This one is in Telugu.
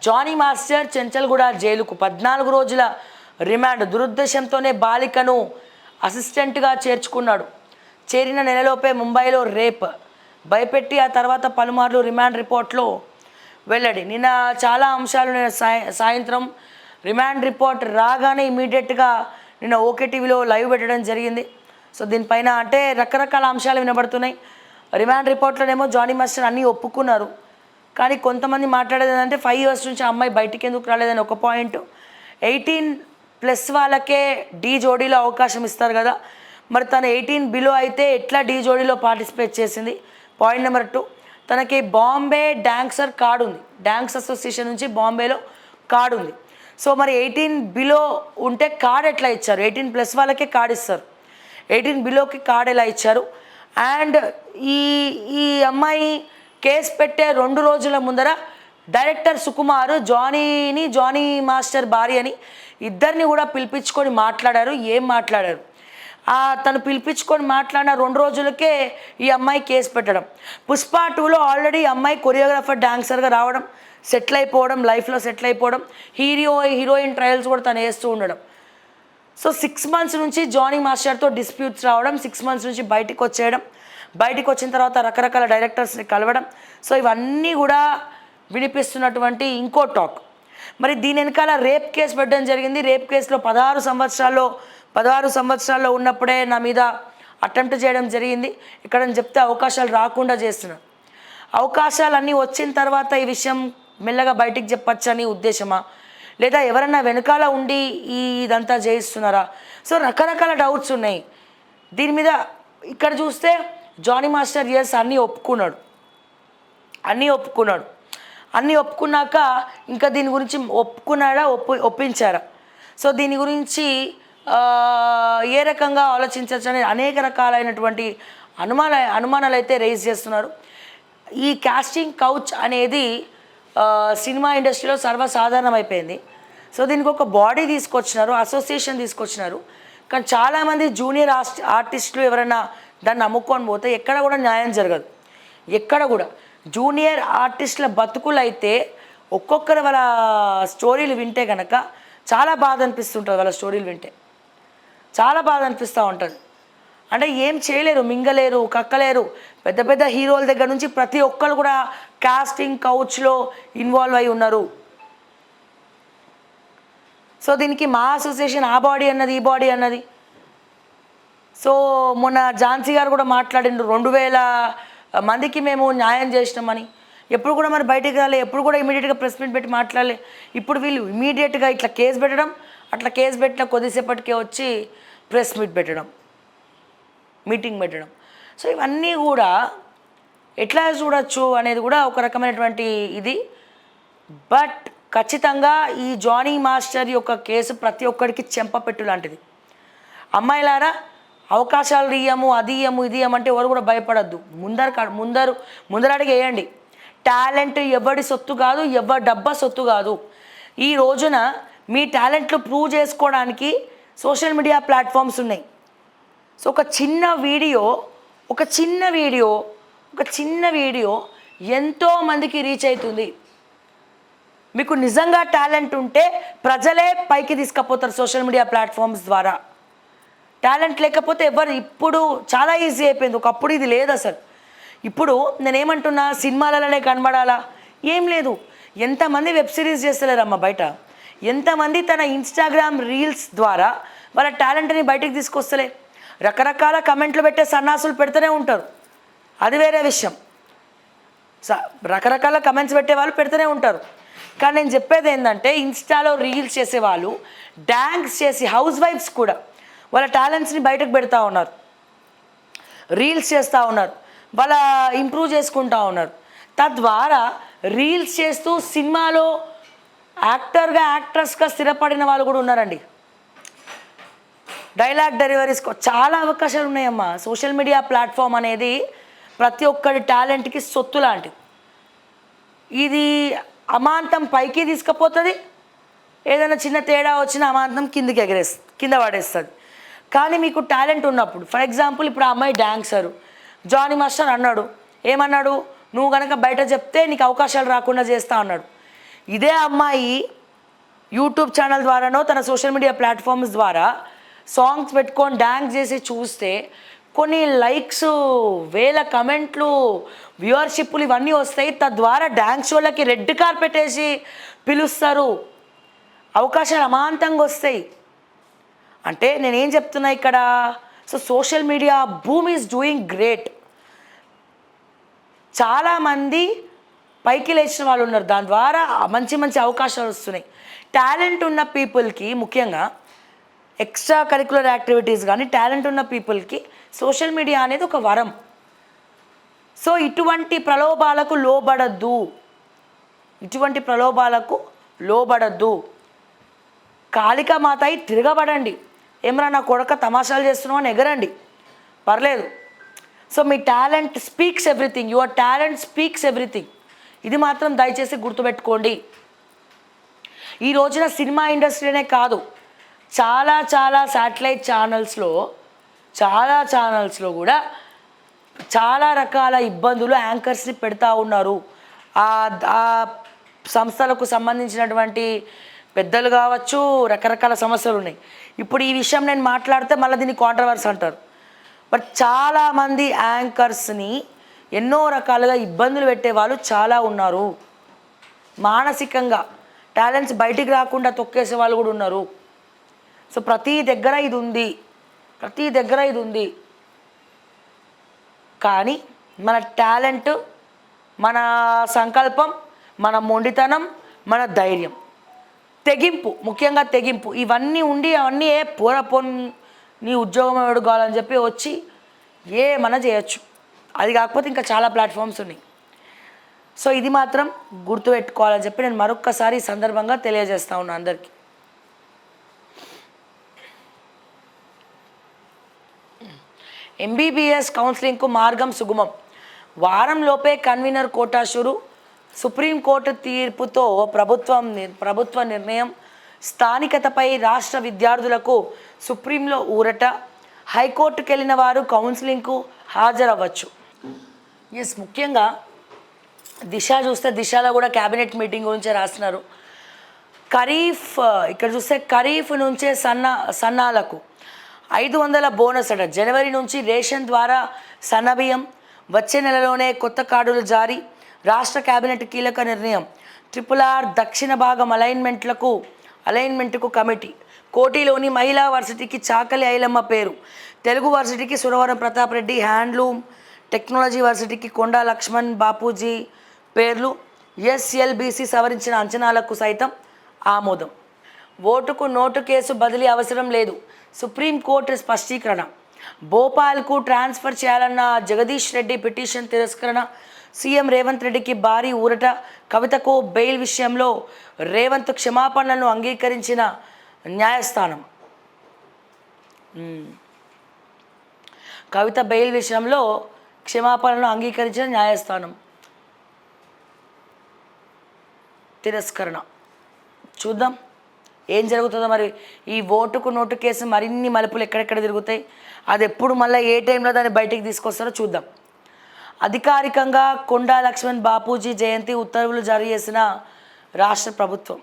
జానీ మాస్టర్ చెంచల్గూడ జైలుకు 14 రోజుల రిమాండ్. దురుద్దేశంతోనే బాలికను అసిస్టెంట్గా చేర్చుకున్నాడు. చేరిన నెలలోపే ముంబైలో రేప్ భయపెట్టి ఆ తర్వాత పలుమార్లు రిమాండ్ రిపోర్ట్లో వెల్లడి. నిన్న చాలా అంశాలు నిన్న సాయంత్రం రిమాండ్ రిపోర్ట్ రాగానే ఇమీడియట్గా నిన్న ఓకే టీవీలో లైవ్ పెట్టడం జరిగింది. సో దీనిపైన అంటే రకరకాల అంశాలు వినబడుతున్నాయి. రిమాండ్ రిపోర్ట్లోనేమో జానీ మాస్టర్ అన్నీ ఒప్పుకున్నారు. కానీ కొంతమంది మాట్లాడేది ఏంటంటే 5 years నుంచి ఆ అమ్మాయి బయటికి ఎందుకు రాలేదని ఒక పాయింట్. 18+ వాళ్ళకే డీ జోడీలో అవకాశం ఇస్తారు కదా, మరి తను 18 బిలో అయితే ఎట్లా డీ జోడీలో పార్టిసిపేట్ చేసింది? పాయింట్ నెంబర్ 2, తనకి బాంబే డాన్సర్ కార్డు ఉంది. డాన్స్ అసోసియేషన్ నుంచి బాంబేలో కార్డు ఉంది. సో మరి 18 బిలో ఉంటే కార్డు ఎట్లా ఇచ్చారు? 18+ వాళ్ళకే కార్డు ఇస్తారు, 18 బిలోకి కార్డు ఎలా ఇచ్చారు? అండ్ ఈ అమ్మాయి కేసు పెట్టే 2 రోజుల ముందర డైరెక్టర్ సుకుమార్ జానీ మాస్టర్ భార్యని ఇద్దరిని కూడా పిలిపించుకొని మాట్లాడారు. ఏం మాట్లాడారు? తను పిలిపించుకొని మాట్లాడిన 2 రోజులకే ఈ అమ్మాయి కేసు పెట్టడం. పుష్ప 2లో ఆల్రెడీ అమ్మాయి కొరియోగ్రాఫర్ డాన్సర్గా రావడం, సెటిల్ అయిపోవడం, లైఫ్లో సెటిల్ అయిపోవడం, హీరోయిన్ ట్రయల్స్ కూడా తను వేస్తూ ఉండడం. సో 6 months నుంచి జానీ మాస్టర్తో డిస్ప్యూట్స్ రావడం, 6 months నుంచి బయటికి వచ్చేయడం, బయటికి వచ్చిన తర్వాత రకరకాల డైరెక్టర్స్ని కలవడం. సో ఇవన్నీ కూడా వినిపిస్తున్నటువంటి ఇంకో టాక్. మరి దీని వెనకాల రేప్ కేసు పెట్టడం జరిగింది. రేప్ కేసులో 16 సంవత్సరాల్లో ఉన్నప్పుడే నా మీద అటెంప్ట్ చేయడం జరిగింది. ఇక్కడ చెప్తే అవకాశాలు రాకుండా చేస్తున్నారు. అవకాశాలన్నీ వచ్చిన తర్వాత ఈ విషయం మెల్లగా బయటికి చెప్పచ్చని ఉద్దేశమా, లేదా ఎవరన్నా వెనకాల ఉండి ఇదంతా చేయిస్తున్నారా? సో రకరకాల డౌట్స్ ఉన్నాయి దీని మీద. ఇక్కడ చూస్తే జానీ మాస్టర్ అన్నీ ఒప్పుకున్నాక ఇంకా దీని గురించి ఒప్పించారా? సో దీని గురించి ఏ రకంగా ఆలోచించవచ్చు అనేది అనేక రకాలైనటువంటి అనుమానాలు అయితే రేజ్ చేస్తున్నారు. ఈ కాస్టింగ్ కౌచ్ అనేది సినిమా ఇండస్ట్రీలో సర్వసాధారణం అయిపోయింది. సో దీనికి ఒక బాడీ తీసుకొచ్చినారు, అసోసియేషన్ తీసుకొచ్చినారు. కానీ చాలామంది జూనియర్ ఆర్టిస్టులు ఎవరైనా దాన్ని నమ్ముకొని పోతే ఎక్కడ కూడా న్యాయం జరగదు. ఎక్కడ కూడా జూనియర్ ఆర్టిస్టుల బతుకులు అయితే ఒక్కొక్కరు వాళ్ళ స్టోరీలు వింటే కనుక చాలా బాధ అనిపిస్తుంటుంది. వాళ్ళ స్టోరీలు వింటే చాలా బాధ అనిపిస్తూ ఉంటుంది. అంటే ఏం చేయలేరు, మింగలేరు, కక్కలేరు. పెద్ద పెద్ద హీరోల దగ్గర నుంచి ప్రతి ఒక్కరు కూడా కాస్టింగ్ కౌచ్లో ఇన్వాల్వ్ అయి ఉన్నారు. సో దీనికి మా అసోసియేషన్ ఆ బాడీ అన్నది, ఈ బాడీ అన్నది. సో మొన్న ఝాన్సీ గారు కూడా మాట్లాడిండ్రు 2000 మందికి మేము న్యాయం చేసినామని. ఎప్పుడు కూడా మరి బయటికి రాలే, ఎప్పుడు కూడా ఇమీడియట్గా ప్రెస్ మీట్ పెట్టి మాట్లాడలే. ఇప్పుడు వీళ్ళు ఇమీడియట్గా ఇట్లా కేసు పెట్టడం, అట్లా కేసు పెట్టిన కొద్దిసేపటికే వచ్చి ప్రెస్ మీట్ పెట్టడం, మీటింగ్ పెట్టడం. సో ఇవన్నీ కూడా ఎట్లా చూడొచ్చు అనేది కూడా ఒక రకమైనటువంటి ఇది. బట్ ఖచ్చితంగా ఈ జానీ మాస్టర్ యొక్క కేసు ప్రతి ఒక్కరికి చెంపపెట్టు లాంటిది. అమ్మాయిలారా, అవకాశాలు ఇయ్యము, అది ఇయ్యము, ఇది ఇయ్యమంటే ఎవరు కూడా భయపడద్దు. ముందరడిగి వేయండి. టాలెంట్ ఎవరి సొత్తు కాదు, ఎవరి డబ్బా సొత్తు కాదు. ఈ రోజున మీ టాలెంట్లు ప్రూవ్ చేసుకోవడానికి సోషల్ మీడియా ప్లాట్ఫామ్స్ ఉన్నాయి. సో ఒక చిన్న వీడియో ఎంతోమందికి రీచ్ అవుతుంది. మీకు నిజంగా టాలెంట్ ఉంటే ప్రజలే పైకి తీసుకుపోతారు సోషల్ మీడియా ప్లాట్ఫామ్స్ ద్వారా. టాలెంట్ లేకపోతే ఎవరు, ఇప్పుడు చాలా ఈజీ అయిపోయింది, ఒకప్పుడు ఇది లేదు అసలు. ఇప్పుడు నేనేమంటున్నా, సినిమాలలోనే కనబడాలా? ఏం లేదు. ఎంతమంది వెబ్ సిరీస్ చేస్తలేరమ్మా బయట, ఎంతమంది తన ఇన్స్టాగ్రామ్ రీల్స్ ద్వారా వాళ్ళ టాలెంట్ని బయటికి తీసుకొస్తలే. రకరకాల కమెంట్లు పెట్టే సన్నాసులు పెడుతూనే ఉంటారు, అది వేరే విషయం. రకరకాల కమెంట్స్ పెట్టే వాళ్ళు పెడుతూనే ఉంటారు. కానీ నేను చెప్పేది ఏంటంటే, ఇన్స్టాలో రీల్స్ చేసేవాళ్ళు, డాన్స్ చేసి హౌస్ వైఫ్స్ కూడా వాళ్ళ టాలెంట్స్ని బయటకు పెడతా ఉన్నారు, రీల్స్ చేస్తూ ఉన్నారు, వాళ్ళ ఇంప్రూవ్ చేసుకుంటూ ఉన్నారు. తద్వారా రీల్స్ చేస్తూ సినిమాలో యాక్టర్గా యాక్ట్రెస్గా స్థిరపడిన వాళ్ళు కూడా ఉన్నారండి. డైలాగ్ డెలివరీస్కో చాలా అవకాశాలు ఉన్నాయమ్మా. సోషల్ మీడియా ప్లాట్ఫామ్ అనేది ప్రతి ఒక్కరి టాలెంట్కి సొత్తు లాంటిది. ఇది అమాంతం పైకి తీసుకుపోతుంది, ఏదైనా చిన్న తేడా వచ్చినా అమాంతం కింద పడేస్తుంది. కానీ మీకు టాలెంట్ ఉన్నప్పుడు, ఫర్ ఎగ్జాంపుల్ ఇప్పుడు ఆ అమ్మాయి డాన్సరు, జానీ మాస్టర్ అన్నాడు, ఏమన్నాడు, నువ్వు కనుక బయట చెప్తే నీకు అవకాశాలు రాకుండా చేస్తా అన్నాడు. ఇదే అమ్మాయి యూట్యూబ్ ఛానల్ ద్వారానో తన సోషల్ మీడియా ప్లాట్ఫామ్స్ ద్వారా సాంగ్స్ పెట్టుకొని డ్యాన్స్ చేసి చూస్తే కొన్ని లైక్స్, వేల కమెంట్లు, వ్యూవర్షిప్లు ఇవన్నీ వస్తాయి. తద్వారా డ్యాన్స్ షోలకి రెడ్ కార్పెట్ వేసి పిలుస్తారు, అవకాశాలు అమాంతంగా వస్తాయి. అంటే నేనేం చెప్తున్నా ఇక్కడ, so social media boom is doing great. చాలామంది పైకి లేచిన వాళ్ళు ఉన్నారు, దాని ద్వారా మంచి మంచి అవకాశాలు వస్తున్నాయి. టాలెంట్ ఉన్న పీపుల్కి, ముఖ్యంగా ఎక్స్ట్రా కరికులర్ యాక్టివిటీస్ కానీ టాలెంట్ ఉన్న పీపుల్కి సోషల్ మీడియా అనేది ఒక వరం. సో ఇటువంటి ప్రలోభాలకు లోబడద్దు, ఇటువంటి ప్రలోభాలకు లోబడద్దు. కాళికా మాతాయి తిరగబడండి. ఏమన్నా నా కొడక తమాషాలు చేస్తున్నావు అని ఎగరండి, పర్లేదు. So me talent speaks everything, your talent speaks everything. ఇది మాత్రం దయచేసి గుర్తుపెట్టుకోండి. ఈ రోజున సినిమా ఇండస్ట్రీనే కాదు, చాలా శాటిలైట్ ఛానల్స్లో కూడా చాలా రకాల ఇబ్బందులు యాంకర్స్ని పెడతా ఉన్నారు. ఆ సంస్థలకు సంబంధించినటువంటి పెద్దలు కావచ్చు, రకరకాల సమస్యలు ఉన్నాయి. ఇప్పుడు ఈ విషయం నేను మాట్లాడితే మళ్ళీ దీన్ని కాంట్రవర్సీ అంటారు. బట్ చాలామంది యాంకర్స్ని ఎన్నో రకాలుగా ఇబ్బందులు పెట్టే వాళ్ళు చాలా ఉన్నారు. మానసికంగా టాలెంట్స్ బయటికి రాకుండా తొక్కేసే వాళ్ళు కూడా ఉన్నారు. సో ప్రతి దగ్గర ఇది ఉంది. కానీ మన టాలెంట్, మన సంకల్పం, మన మొండితనం, మన ధైర్యం, తెగింపు, ముఖ్యంగా తెగింపు, ఇవన్నీ ఉండి అవన్నీ నీ ఉద్యోగం ఎవడు కావాలని చెప్పి వచ్చి ఏమన్నా చేయొచ్చు. అది కాకపోతే ఇంకా చాలా ప్లాట్ఫామ్స్ ఉన్నాయి. సో ఇది మాత్రం గుర్తుపెట్టుకోవాలని చెప్పి నేను మరొక్కసారి ఈ సందర్భంగా తెలియజేస్తా ఉన్నాను అందరికీ. ఎంబీబీఎస్ కౌన్సిలింగ్కు మార్గం సుగమం. వారంలోపే కన్వీనర్ కోటా షురు. సుప్రీంకోర్టు తీర్పుతో ప్రభుత్వ నిర్ణయం. స్థానికతపై రాష్ట్ర విద్యార్థులకు సుప్రీంలో ఊరట. హైకోర్టుకు వెళ్ళిన వారు కౌన్సిలింగ్కు హాజరవ్వచ్చు. ఎస్, ముఖ్యంగా దిశ చూస్తే దిశలో కూడా క్యాబినెట్ మీటింగ్ గురించే రాస్తున్నారు. ఇక్కడ చూస్తే ఖరీఫ్ నుంచే సన్నాలకు 500 బోనస్ అట. జనవరి నుంచి రేషన్ ద్వారా సన్నబియ్యం. వచ్చే నెలలోనే కొత్త కార్డులు జారీ. రాష్ట్ర కేబినెట్ కీలక నిర్ణయం. RRR దక్షిణ భాగం అలైన్మెంట్కు కమిటీ. కోటిలోని మహిళా వర్సిటీకి చాకలి ఐలమ్మ పేరు. తెలుగు వర్సిటీకి సురవరం ప్రతాప్ రెడ్డి. హ్యాండ్లూమ్ టెక్నాలజీ వర్సిటీకి కొండా లక్ష్మణ్ బాపూజీ పేర్లు. SLBC సవరించిన అంచనాలకు సైతం ఆమోదం. ఓటుకు నోటు కేసు బదిలీ అవసరం లేదు. సుప్రీంకోర్టు స్పష్టీకరణ. భోపాల్కు ట్రాన్స్ఫర్ చేయాలన్న జగదీష్ రెడ్డి పిటిషన్ తిరస్కరణ. సీఎం రేవంత్ రెడ్డికి భారీ ఊరట. కవితకు బెయిల్ విషయంలో రేవంత్ క్షమాపణలను అంగీకరించిన న్యాయస్థానం. కవిత బెయిల్ విషయంలో క్షమాపణలను అంగీకరించిన న్యాయస్థానం తిరస్కరణ. చూద్దాం ఏం జరుగుతుందో. మరి ఈ ఓటుకు నోటు కేసు మరిన్ని మలుపులు ఎక్కడెక్కడ తిరుగుతాయి, అది ఎప్పుడు మళ్ళీ ఏ టైంలో దాన్ని బయటికి తీసుకొస్తారో చూద్దాం. అధికారికంగా కొండా లక్ష్మణ్ బాపూజీ జయంతి ఉత్తర్వులు జారీ చేసిన రాష్ట్ర ప్రభుత్వం.